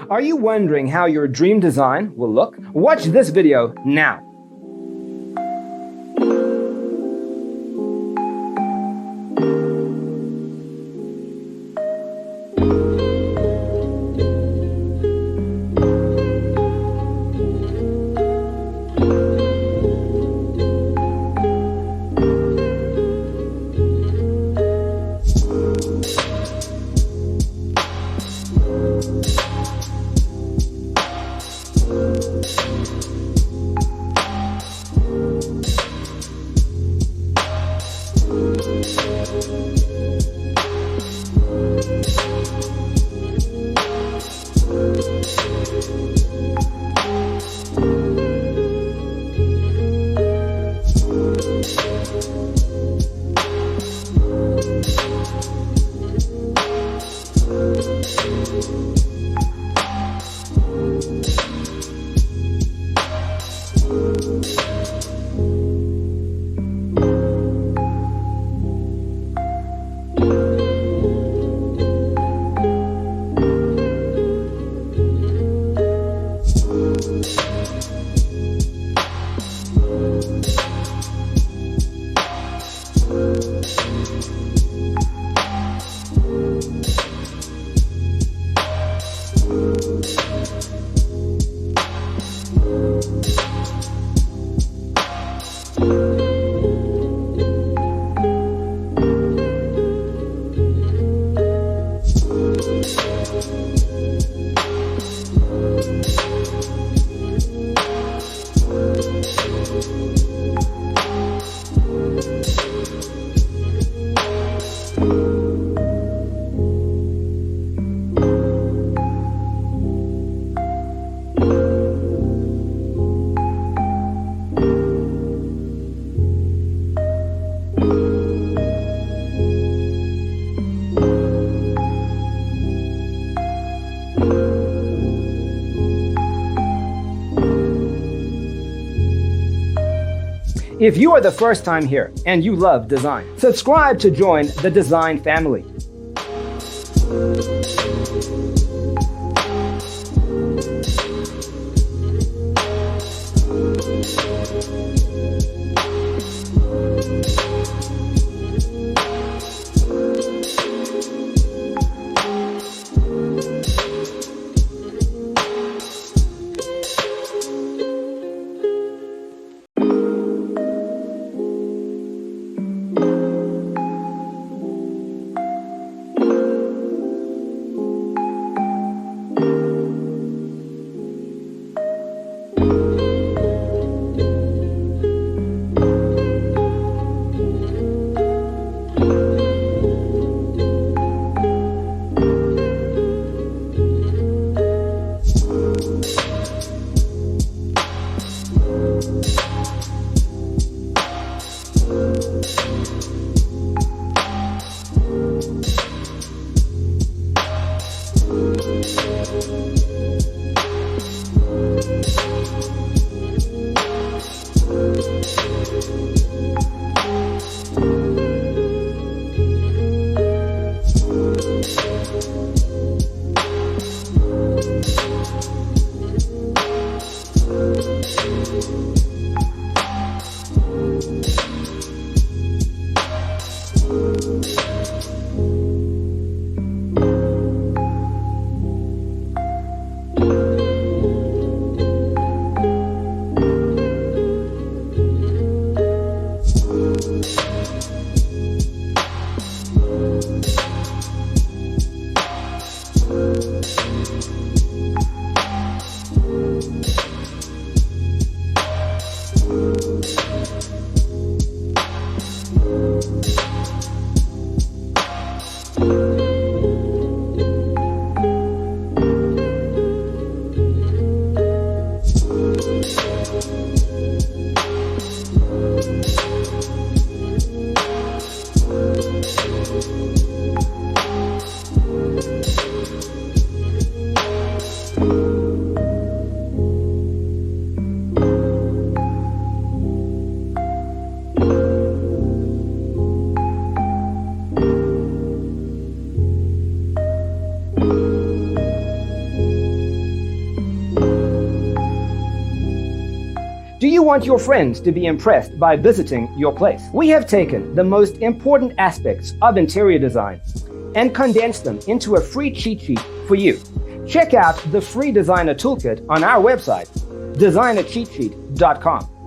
Are you wondering how your dream design will look? Watch this video now. If you are the first time here and you love design, subscribe to join the design family. Do you want your friends to be impressed by visiting your place? We have taken the most important aspects of interior design and condensed them into a free cheat sheet for you. Check out the free designer toolkit on our website, designercheatsheet.com.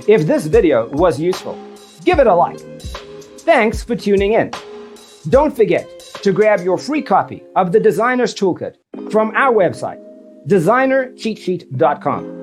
If this video was useful, give it a like. Thanks for tuning in. Don't forget to grab your free copy of the Designer's Toolkit from our website, designercheatsheet.com.